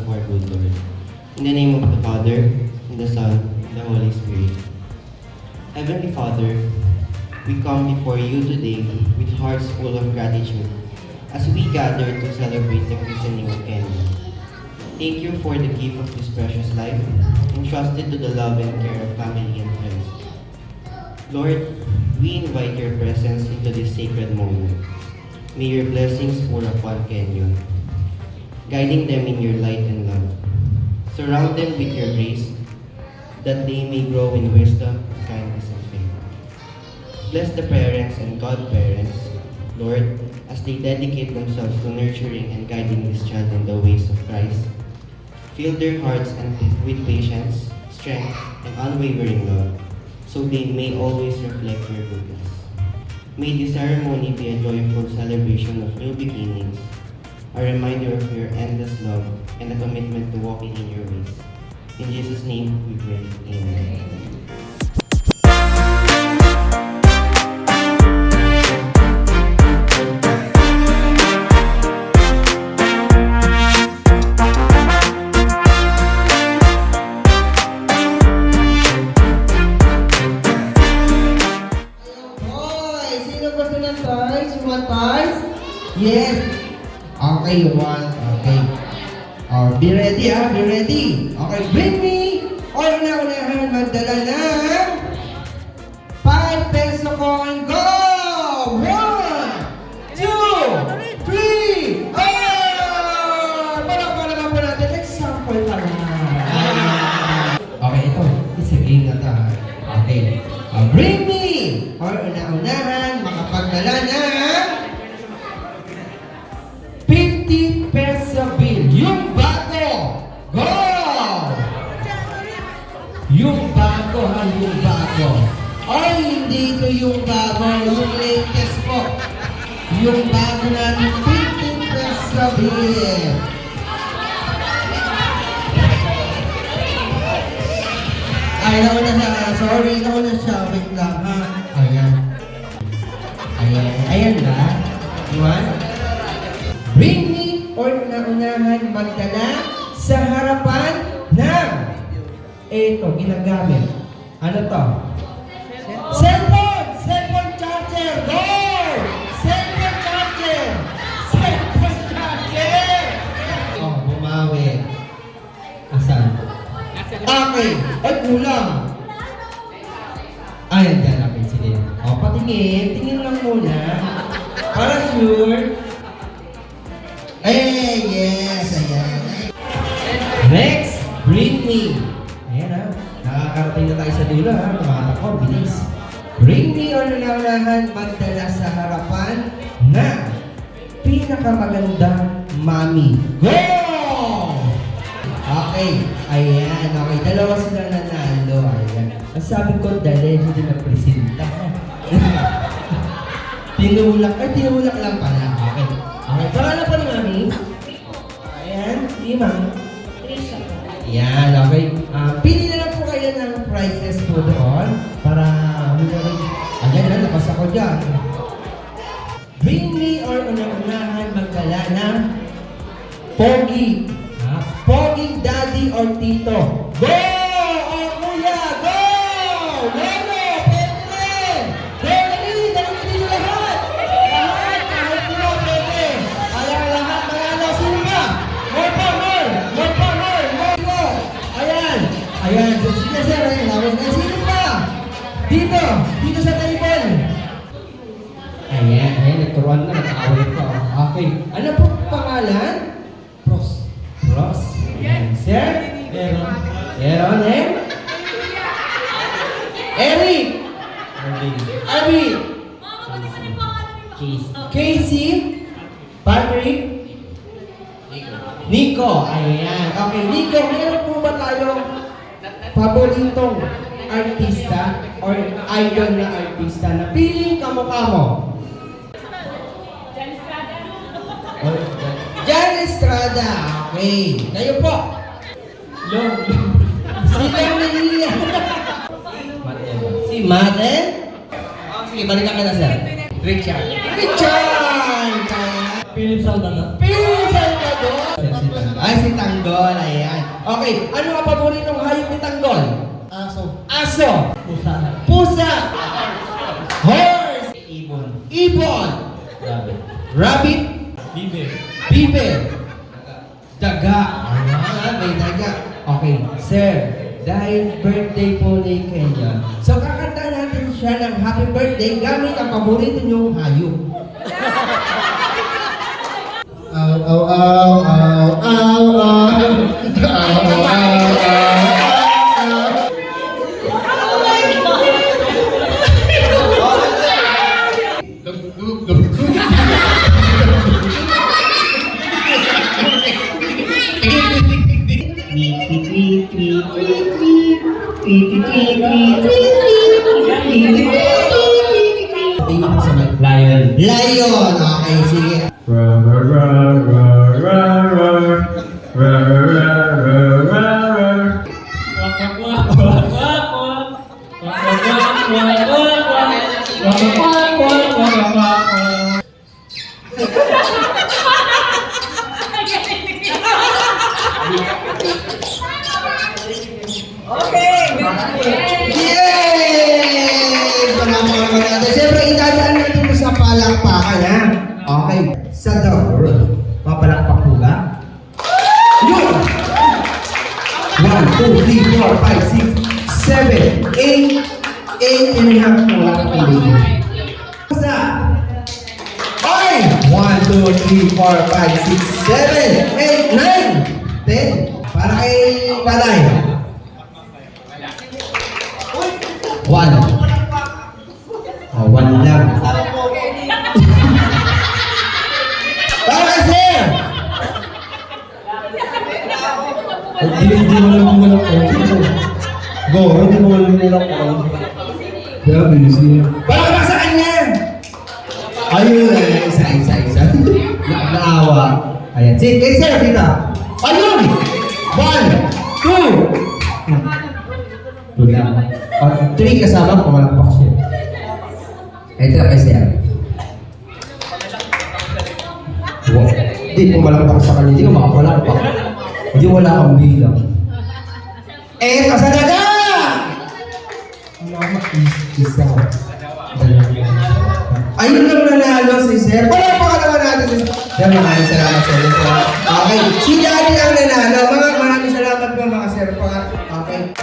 of our good Lord. In the name of the Father, and the Son, and the Holy Spirit. Heavenly Father, we come before you today with hearts full of gratitude as we gather to celebrate the christening of Kenny. Thank you for the gift of this precious life, entrusted to the love and care of family and friends. Lord, we invite your presence into this sacred moment. May your blessings pour upon Kenyo, guiding them in your light and love. Surround them with your grace, that they may grow in wisdom, kindness, and faith. Bless the parents and godparents, Lord, as they dedicate themselves to nurturing and guiding this child in the ways of Christ. Fill their hearts with patience, strength, and unwavering love, so they may always reflect your goodness. May this ceremony be a joyful celebration of new beginnings, a reminder of your endless love, and a commitment to walking in your ways. In Jesus' name we pray. Amen. Yes. Okay, you want. Okay. Be ready, be ready. Okay, bring me. Una-unahan magdala ng 5 peso coin. Go! 1, 2, 3. Palakpan naman po natin. Example pa lang. Okay, ito. It's a game na ito. Okay. Bring me. Una-unahan makapagdala ng 50 peso bill. Yung bago. Go! Yung bago ha, yung bago. Ay, hindi ito yung bago. Yung latest po. Yung bago natin, 50 peso bill. Ay, nauna siya. Sorry, nauna siya. Wait lang ha. Ayan. Ayan. Ayan na. Iwan. Bring me or una-unahan magdala sa harapan ng ito, ginagamit. Ano to? Cellphone! Cellphone charger! Go! Cellphone charger! Cellphone charger! Oh, bumawi. Asan? Okay. Ay, kulang. Ayan dyan. Okay, sige. O, patingin. Tingin lang muna. Para sure. Hey, yes, ayan. Next, bring me. Ayan ha, nakakarating na tayo sa dulo ha, tumatakbo, bilis. Bring me or naunahan magdala sa harapan na pinakamagandang mami. Go! Okay, ayan, okay, dalawa sila nanalo. Ayan, ang sabi ko, dali, hindi na presenta. Tinulak lang pala. Okay. Okay, pangalan pa ni Mami? Ayan, sige Mami. Trisha. Ayan, okay. Pili na lang po kayo ng prizes po doon para ayan na, napas ako dyan. Bring me or una-unahan magdala ng Pogi. Poging daddy or tito. Go! O kuya, go! Lolo, pwede rin! Dali dito lahat! Lahat, kahit mo, pwede! Ayan, lahat, manalo. Sino ba? More pa, more! Ayan! Ayan, sige sir, ayan, lawin na. Sino ba? Dito sa table. Ayan, nagturuan na, nag-away ko. Okay, ano po pangalan? Ross. Ayan, sir? Meron, eh? Eric! Abby! Casey? Patrick? Nico. Ayan. Okay, Nico, meron po ba tayong paboritong artista or idol na artista na piling kamukha mo? Jan Estrada. Okay. Kayo po. Si Maria. Si Maden? Sige, balikan ka na, sir. Richard! Philip Salvador. Ay, si Tanggol. Ayan. Okay, ano ang paboritong hayop ni Tanggol? Aso. Aso. Pusa. Pusa. Horse. Ibon. Ibon. Rabbit. Rabbit. Bibe. Bibe. Daga. Ah, may daga. Okay, sir. Dahil birthday po ni Kenya, so kakanta natin siya ng happy birthday gamit ang paborito niyong hayop. Ow, ow, ow, ow, ow, ow. Ow, ow, ow, ow. Lion. Lion. Okay, sige. Yay! Salamat natin. Siyempre, itadaan natin ito sa palakpakan, ha? Okay. Sa door. Papalakpak po ba? Yun! 1, 2, 3, 4, 5, 6, 7, 8. 8 and a half po lang ang baby. Basta! Ay! 1, 2, 3, 4, 5, 6, 7, 8, 9, 10. Para kay Balay. 1. Oh, 1 lang. Para kay Sir! Hindi mo naman walang ko. Go, hindi mo walang nilak ko. Grabe, siya. Para ba sa kanya? Ayun eh. Isa. Naawa. Ayan. Si, kay Sir, dito. Ayun! 1, 2. 2 lang. 3 kasama, pumalakpak siya. Ito kay Sir. Wow. Hindi, pumalakpak sa kanya. Hindi ka makapalakpak. Hindi wala kang bilang. Eto sa daga! Isa. Ayun lang nanalo si Sir. Wala pa ka naman natin. Sir, maraming salamat sa inyo. Okay, si Daddy ang nanalo. Maraming salamat po mga Sir pa. Okay.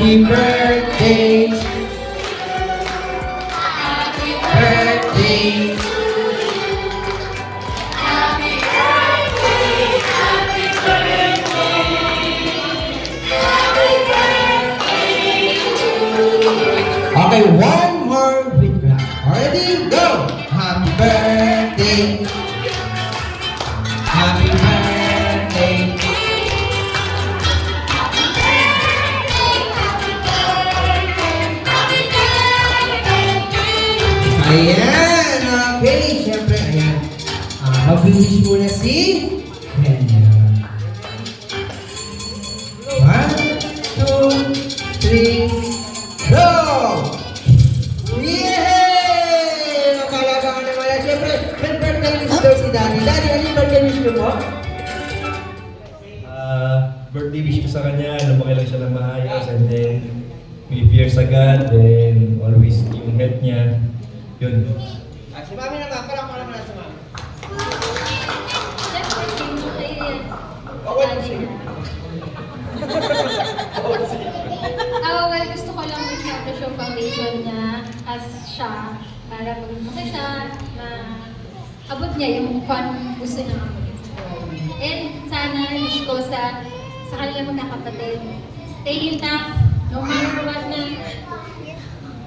Happy birthday. Birthday. Okay, one more with clap. Ready? Go! Happy birthday. Happy birthday. Ayan, okay. Siyempre, ayan. Mag-wish muna si Kenya. 1, 2, 3, go! Yay! Napalabangan naman yan. Siyempre, may birthday wish daw si Daddy. Daddy, ano yung birthday wish niyo po? Birthday wish ko sa kanya, lumaki lang siya ng maayos, and then may fear sa God, then always yung health niya. Yun. Si Mami naman, parang ko naman sa Mami. Well, gusto ko lang wish na to show foundation niya as siya para magmasa siya na abot niya yung kung gusto niya abutin sa buhay. And sana wish ko sa kanilang magkakapatid, stay intact, no matter what na.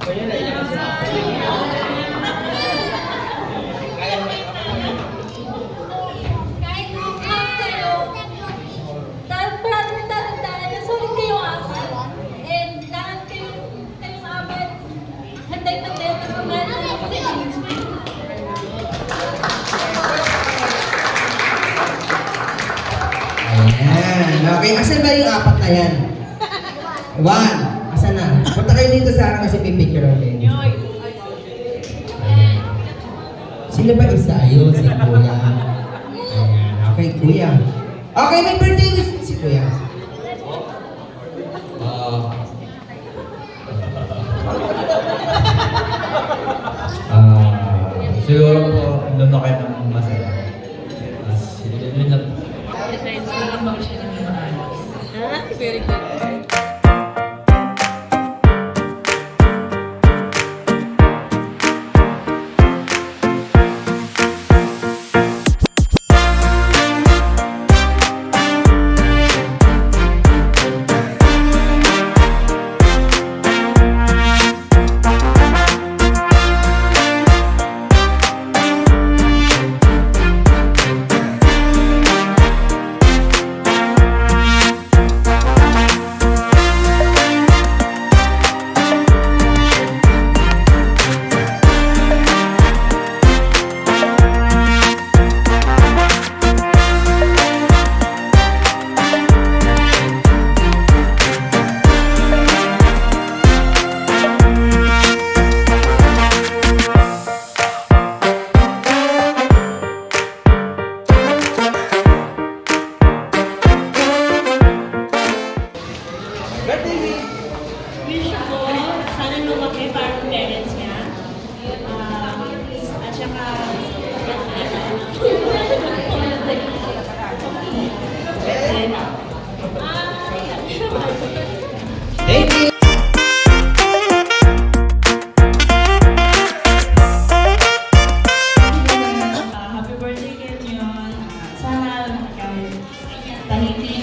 Kahit kayo, tatandaan na sulit kayong apat. And lahat kayong apat, hantay-hantay at pagmamahal ng siblings. Ayan. Okay, asan ba yung apat na yan? 1. Asan na? Punta kayo dito sa akin kasi pipicture ako kayo. Ayan. Sino ba isa? Ayun, si Kuya. Ayan. Okay, Kuya. Okay, may birthday wish si Kuya. Siguro po, lumaki ng masaya. Yun lang. Very good. Wish ko, sana lumaki parang parents niya. At saka, Thank you! happy birthday Kenyon. Sana kahit tahimik.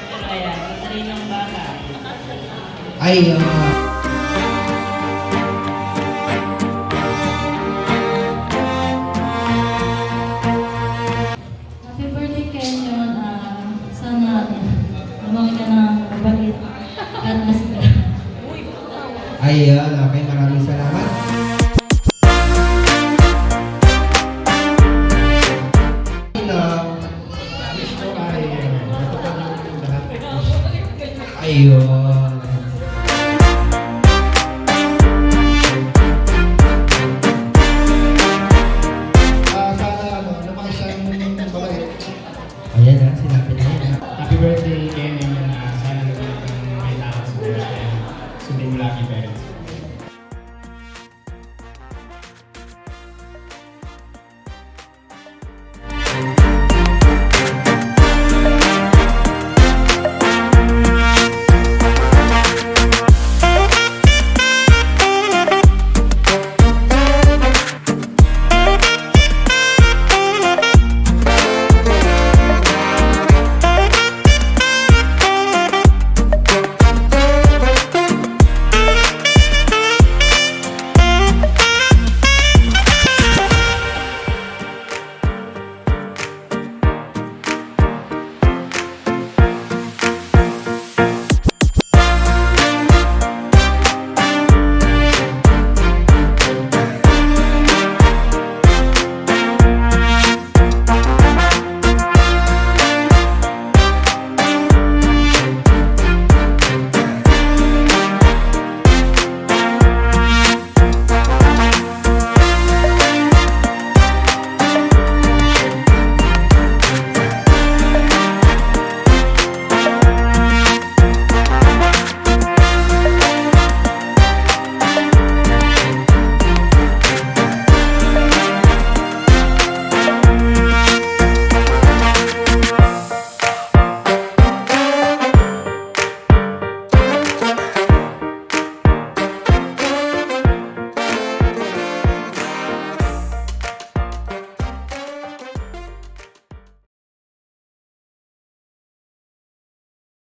Pero ayan, matalinong bata. Ay, Happy birthday Kenyon. Sana lumaki ka ng mabait. God bless you. ayun. Okay, maraming salamat. Ayun. Sana lumaki siya ng mabait. Ayan na, sinabi na yan. Happy birthday, Ken.